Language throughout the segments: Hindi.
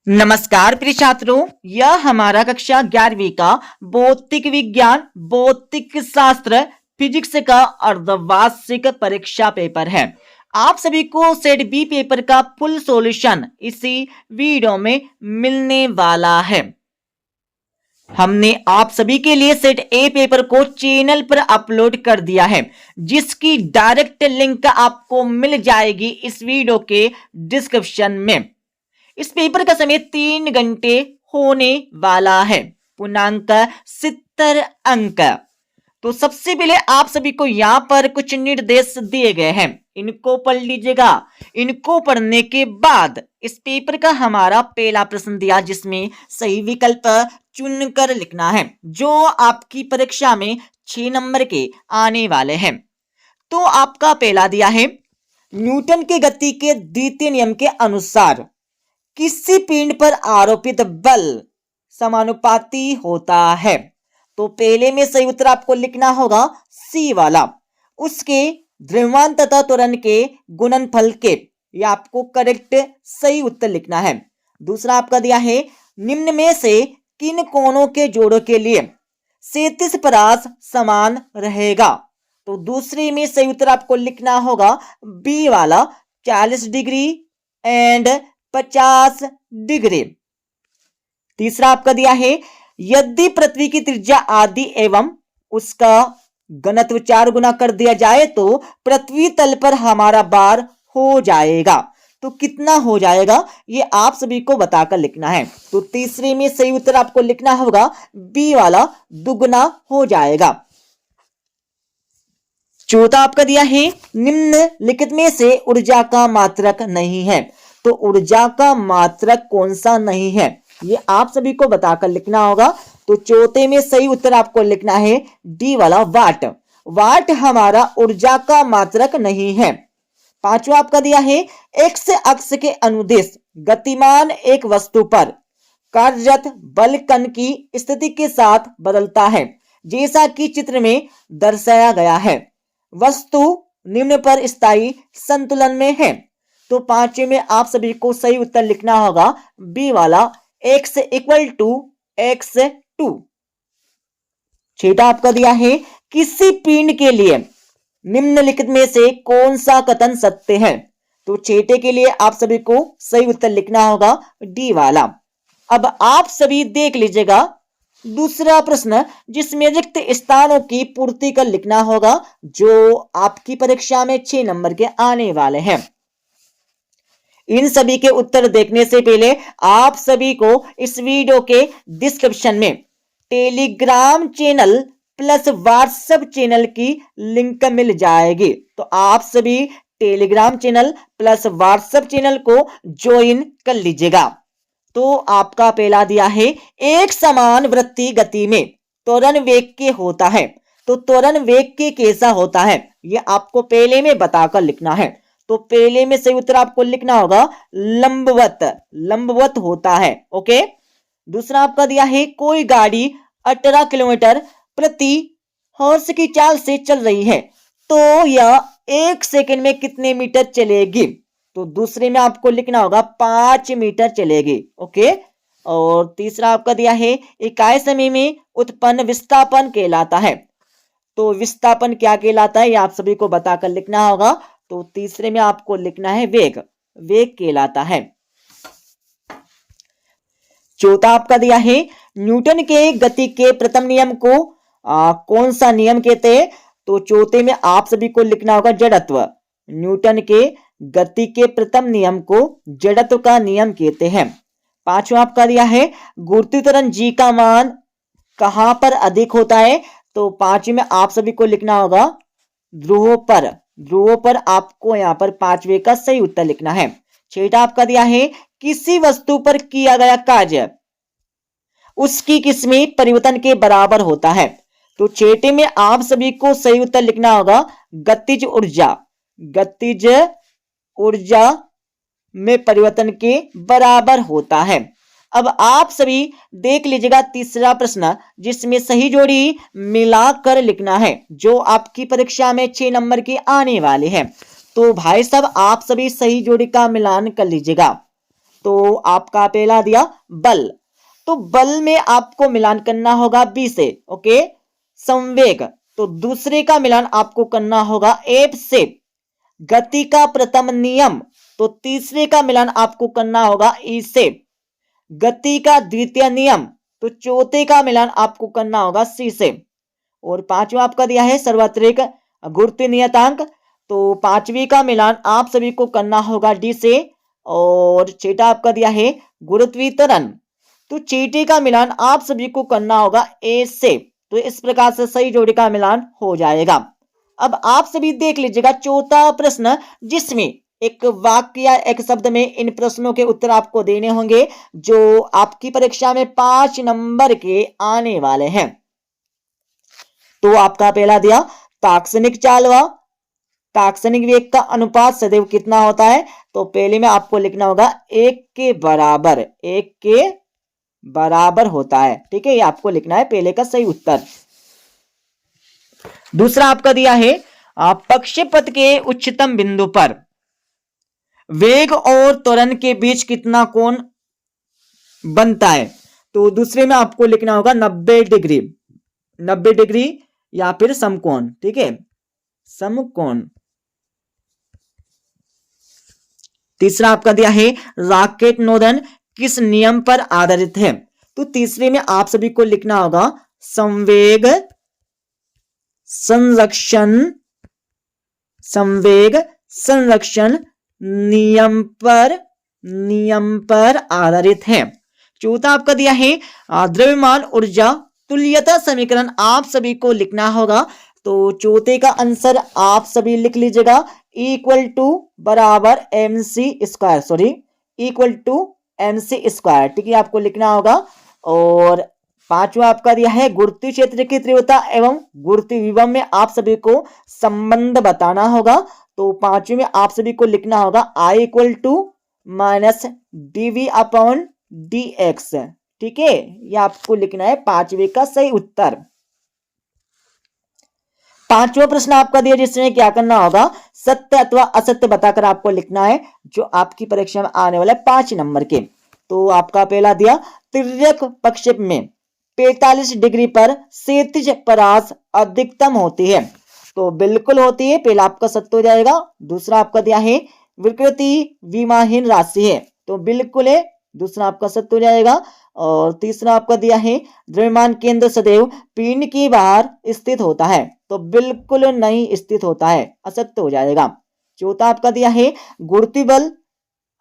नमस्कार प्रिय छात्रों, यह हमारा कक्षा 11वीं का भौतिक विज्ञान भौतिक शास्त्र फिजिक्स का अर्धवार्षिक परीक्षा पेपर है। आप सभी को सेट बी पेपर का फुल सॉल्यूशन इसी वीडियो में मिलने वाला है। हमने आप सभी के लिए सेट ए पेपर को चैनल पर अपलोड कर दिया है, जिसकी डायरेक्ट लिंक आपको मिल जाएगी इस वीडियो के डिस्क्रिप्शन में। इस पेपर का समय 3 घंटे होने वाला है, पूर्णांक 70 अंक। तो सबसे पहले आप सभी को यहाँ पर कुछ निर्देश दिए गए हैं, इनको पढ़ लीजिएगा। इनको पढ़ने के बाद इस पेपर का हमारा पहला प्रश्न दिया, जिसमें सही विकल्प चुनकर लिखना है, जो आपकी परीक्षा में 6 नंबर के आने वाले हैं। तो आपका पहला दिया है, न्यूटन के गति के द्वितीय नियम के अनुसार किसी पिंड पर आरोपित बल समानुपाती होता है। तो पहले में सही उत्तर आपको लिखना होगा सी वाला, उसके द्रव्यमान तथा त्वरण के गुणनफल के। यह आपको करेक्ट सही उत्तर लिखना है। दूसरा आपका दिया है, निम्न में से किन कोणों के जोड़ों के लिए 37 परास समान रहेगा। तो दूसरे में सही उत्तर आपको लिखना होगा बी वाला, 40 डिग्री एंड 50 डिग्री। तीसरा आपका दिया है, यदि पृथ्वी की त्रिज्या आदि एवं उसका घनत्व 4 गुना कर दिया जाए तो पृथ्वी तल पर हमारा भार हो जाएगा। तो कितना हो जाएगा ये आप सभी को बताकर लिखना है। तो तीसरे में सही उत्तर आपको लिखना होगा बी वाला, दुगना हो जाएगा। चौथा आपका दिया है, निम्नलिखित में से ऊर्जा का मात्रक नहीं है। तो ऊर्जा का मात्रक कौन सा नहीं है ये आप सभी को बताकर लिखना होगा। तो चौथे में सही उत्तर आपको लिखना है डी वाला, वाट। वाट हमारा ऊर्जा का मात्रक नहीं है। पांचवा आपका दिया है, एक्स अक्ष के अनुदिश गतिमान एक वस्तु पर कार्यरत बल कण की स्थिति के साथ बदलता है, जैसा कि चित्र में दर्शाया गया है। वस्तु निम्न पर स्थायी संतुलन में है। तो पांचवे में आप सभी को सही उत्तर लिखना होगा बी वाला, x इक्वल टू x2। छठा आपका दिया है, किसी पिंड के लिए निम्नलिखित में से कौन सा कथन सत्य है। तो छठे के लिए आप सभी को सही उत्तर लिखना होगा डी वाला। अब आप सभी देख लीजिएगा दूसरा प्रश्न, जिसमें रिक्त स्थानों की पूर्ति कर लिखना होगा, जो आपकी परीक्षा में 6 नंबर के आने वाले हैं। इन सभी के उत्तर देखने से पहले आप सभी को इस वीडियो के डिस्क्रिप्शन में Telegram channel plus WhatsApp channel की लिंक मिल जाएगी। तो आप सभी Telegram channel plus WhatsApp channel को ज्वाइन कर लीजिएगा। तो आपका पहला दिया है, एक समान वृत्तीय गति में त्वरण वेग के होता है। तो त्वरण वेग के कैसा होता है ये आपको पहले में बताकर लिखना है। तो पहले में सही उत्तर आपको लिखना होगा लंबवत, लंबवत होता है। ओके। दूसरा आपका दिया है, कोई गाड़ी 18 किलोमीटर प्रति हॉर्स की चाल से चल रही है, तो यह 1 सेकंड में कितने मीटर चलेगी। तो दूसरे में आपको लिखना होगा 5 मीटर चलेगी। ओके। और तीसरा आपका दिया है, इकाई समय में उत्पन्न विस्थापन कहलाता है। तो विस्थापन क्या कहलाता है ये आप सभी को बताकर लिखना होगा। तो तीसरे में आपको लिखना है वेग, वेग कहलाता है। चौथा आपका दिया है, न्यूटन के गति के प्रथम नियम को कौन सा नियम कहते हैं। तो चौथे में आप सभी को लिखना होगा जड़त्व। न्यूटन के गति के प्रथम नियम को जड़त्व का नियम कहते हैं। पांचवा आपका दिया है, गुरुत्वीय त्वरण जी का मान कहां पर अधिक होता है। तो पांचवे में आप सभी को लिखना होगा ध्रुवों पर। ध्रुवों पर आपको यहां पर पांचवे का सही उत्तर लिखना है। छठा आपका दिया है, किसी वस्तु पर किया गया कार्य उसकी किस्में परिवर्तन के बराबर होता है। तो छठे में आप सभी को सही उत्तर लिखना होगा गतिज ऊर्जा। गतिज ऊर्जा में परिवर्तन के बराबर होता है। अब आप सभी देख लीजिएगा तीसरा प्रश्न, जिसमें सही जोड़ी मिलाकर लिखना है, जो आपकी परीक्षा में 6 नंबर के आने वाले हैं। तो भाई साहब आप सभी सही जोड़ी का मिलान कर लीजिएगा। तो आपका पहला दिया बल, तो बल में आपको मिलान करना होगा बी से। ओके, संवेग, तो दूसरे का मिलान आपको करना होगा एफ से। गति का प्रथम नियम, तो तीसरे का मिलान आपको करना होगा ई से। गति का द्वितीय नियम, तो चौथे का मिलान आपको करना होगा सी से। और पांचवा आपका दिया है सार्वत्रिक गुरुत्व नियतांक, तो पांचवी का मिलान आप सभी को करना होगा डी से। और छठा आपका दिया है गुरुत्वीकरण, तो छठे का मिलान आप सभी को करना होगा ए से। तो इस प्रकार से सही जोड़ी का मिलान हो जाएगा। अब आप सभी देख लीजिएगा चौथा प्रश्न, जिसमें एक वाक्य या एक शब्द में इन प्रश्नों के उत्तर आपको देने होंगे जो आपकी परीक्षा में 5 नंबर के आने वाले हैं। तो आपका पहला दिया तात्क्षणिक चाल व तात्क्षणिक वेग का अनुपात सदैव कितना होता है, तो पहले में आपको लिखना होगा 1 के बराबर, 1 के बराबर होता है। ठीक है, ये आपको लिखना है पहले का सही उत्तर। दूसरा आपका दिया है प्रक्षेपथ के उच्चतम बिंदु पर वेग और त्वरण के बीच कितना कोण बनता है, तो दूसरे में आपको लिखना होगा 90 डिग्री, 90 डिग्री या फिर समकोण। ठीक है, समकोण। तीसरा आपका दिया है रॉकेट नोदन किस नियम पर आधारित है, तो तीसरे में आप सभी को लिखना होगा संवेग संरक्षण, संवेग संरक्षण नियम पर आधारित है। चौथा आपका दिया है द्रव्यमान ऊर्जा तुल्यता समीकरण आप सभी को लिखना होगा, तो चौथे का आंसर आप सभी लिख लीजिएगा इक्वल टू बराबर mc square, sorry equal to mc square. ठीक है, आपको लिखना होगा। और पांचवा आपका दिया है गुरुत्वीय क्षेत्र की तीव्रता एवं गुरुत्वीय विभव में आप सभी को संबंध बताना होगा, तो पांचवे में आप सभी को लिखना होगा I equal to minus dv upon dx। ठीक है, ये आपको लिखना है पांचवे का सही उत्तर। पांचवा प्रश्न आपका दिया जिसमें क्या करना होगा सत्य अथवा असत्य बताकर आपको लिखना है, जो आपकी परीक्षा में आने वाला है 5 नंबर के। तो आपका पहला दिया तिर्यक प्रक्षेप में 45 डिग्री पर क्षैतिज परास अधिकतम होती है, तो बिल्कुल होती है, पहला आपका सत्य हो जाएगा। दूसरा आपका दिया है विकृति विमाहीन राशि है, तो बिल्कुल है, दूसरा आपका सत्य हो जाएगा। और तीसरा आपका दिया है द्रव्यमान केंद्र सदैव पिंड के बाहर स्थित होता है, तो बिल्कुल नहीं स्थित होता है, असत्य हो जाएगा। चौथा आपका दिया है गुरुत्वीय बल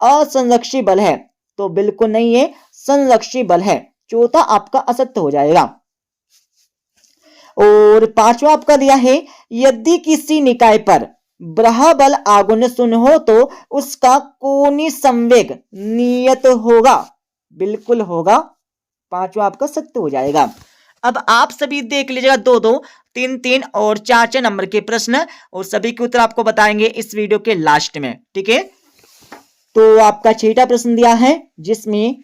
असंरक्षी बल है, तो बिल्कुल नहीं है, संरक्षी बल है, चौथा आपका असत्य हो जाएगा। और पांचवा आपका दिया है यदि किसी निकाय पर ब्रह बल आगुन शून्य हो तो उसका कोणीय संवेग नियत होगा, बिल्कुल होगा, पांचवा आपका सत्य हो जाएगा। अब आप सभी देख लीजिएगा 2-2, 3-3 और 4-4 नंबर के प्रश्न, और सभी के उत्तर आपको बताएंगे इस वीडियो के लास्ट में। ठीक है, तो आपका छठा प्रश्न दिया है जिसमें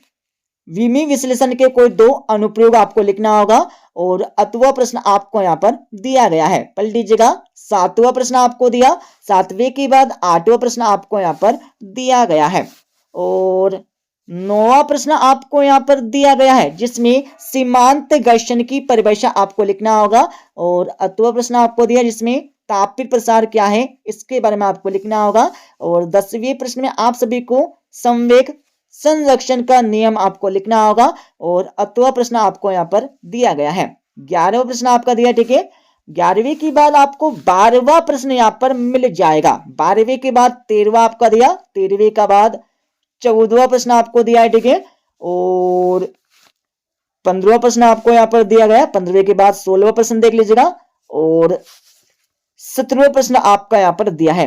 विमीय विश्लेषण के कोई 2 अनुप्रयोग आपको लिखना होगा, और 8वां प्रश्न आपको यहाँ पर दिया गया है, पलट लीजिएगा। 7वां प्रश्न आपको दिया, 7वें के बाद 8वां प्रश्न आपको यहाँ पर दिया गया है, और 9वां प्रश्न आपको यहाँ पर दिया गया है जिसमें सीमांत घर्षण की परिभाषा आपको लिखना होगा, और 8वां प्रश्न आपको दिया जिसमें तापित प्रसार क्या है इसके बारे में आपको लिखना होगा, और 10वें प्रश्न में आप सभी को संवेग संरक्षण का नियम आपको लिखना होगा, और 8वां प्रश्न आपको यहाँ पर दिया गया है। 11वां प्रश्न आपका दिया, ठीक है, 11वीं के बाद आपको 12वां प्रश्न यहाँ पर मिल जाएगा। 12वीं के बाद 13वां आपका दिया, 13वीं का बाद 14वां प्रश्न आपको दिया है, ठीक है, और 15वां प्रश्न आपको यहाँ पर दिया गया। 15वें के बाद 16वां प्रश्न देख लीजिएगा, और 17वां प्रश्न आपका यहाँ पर दिया है।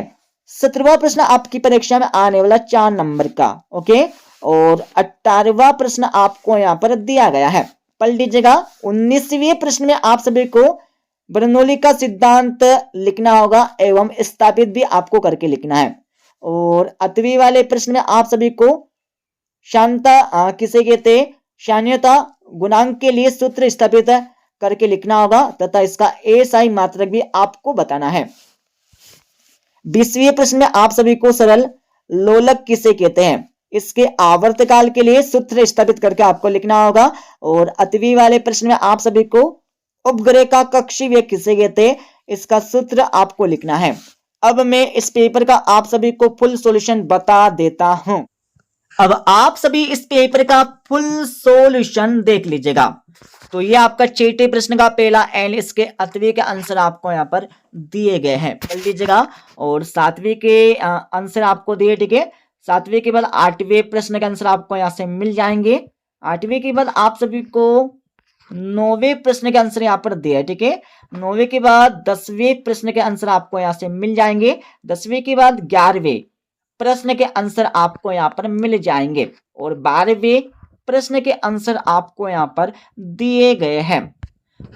17वां प्रश्न आपकी परीक्षा में आने वाला 4 नंबर का, ओके, और 18वां प्रश्न आपको यहाँ पर दिया गया है, पढ़ लीजिएगा। 19वें प्रश्न में आप सभी को बर्नौली का सिद्धांत लिखना होगा एवं स्थापित भी आपको करके लिखना है, और 8वीं वाले प्रश्न में आप सभी को शांता किसे कहते हैं, शान्यता गुणांक के लिए सूत्र स्थापित करके लिखना होगा तथा इसका एसआई मात्रक भी आपको बताना है। 20वें प्रश्न में आप सभी को सरल लोलक किसे कहते हैं इसके आवर्तकाल के लिए सूत्र स्थापित करके आपको लिखना होगा। और 8वीं वाले प्रश्न में आप सभी को उपग्रह का कक्षीय वेग किसे कहते हैं, इसका सूत्र आपको लिखना है। अब मैं इस पेपर का आप सभी को फुल सॉल्यूशन बता देता हूं। अब आप सभी इस पेपर का फुल सॉल्यूशन देख लीजिएगा। तो ये आपका छठे प्रश्न का पहला एंड इसके 8वीं के आंसर आपको यहाँ पर दिए गए हैं, पढ़ लीजिएगा। और 7वीं के आंसर आपको दिए, ठीक है। 7वीं के बाद 8वें प्रश्न के आंसर आपको यहाँ से मिल जाएंगे। 8वीं के बाद आप सभी को 9वें प्रश्न के आंसर यहाँ पर दिए, ठीक है। 9वें के बाद 10वें प्रश्न के आंसर आपको यहाँ से मिल जाएंगे। 10वें के बाद 11वें प्रश्न के आंसर आपको यहाँ पर मिल जाएंगे। और 12वें प्रश्न के आंसर आपको यहाँ पर दिए गए हैं।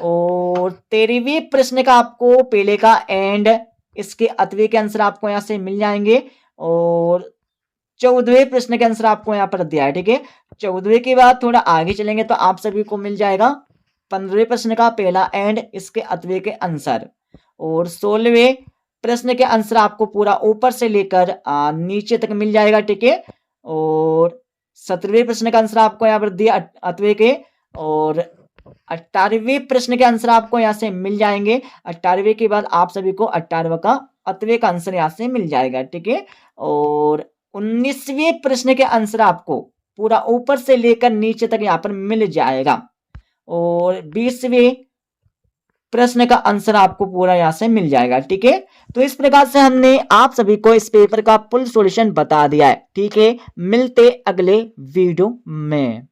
और 13वें प्रश्न का आपको पहले का एंड इसके 8वें के आंसर आपको यहाँ से मिल जाएंगे। और 14वें प्रश्न के आंसर आपको यहाँ पर दिया है, ठीक है। 14वें के बाद थोड़ा आगे चलेंगे तो आप सभी को मिल जाएगा 15वें प्रश्न का पहला एंड इसके 8वें के आंसर। और 16वें प्रश्न के आंसर आपको पूरा ऊपर से लेकर नीचे तक मिल जाएगा, ठीक है। और 17वें प्रश्न का आंसर आपको यहाँ पर दिया 8वें के। और 18वें प्रश्न के आंसर आपको यहाँ से मिल जाएंगे। 18वें के बाद आप सभी को 18वां का 8वें का आंसर यहाँ से मिल जाएगा, ठीक है। और 19वें प्रश्न के आंसर आपको पूरा ऊपर से लेकर नीचे तक यहाँ पर मिल जाएगा। और 20वें प्रश्न का आंसर आपको पूरा यहाँ से मिल जाएगा, ठीक है। तो इस प्रकार से हमने आप सभी को इस पेपर का फुल सॉल्यूशन बता दिया है, ठीक है। मिलते अगले वीडियो में।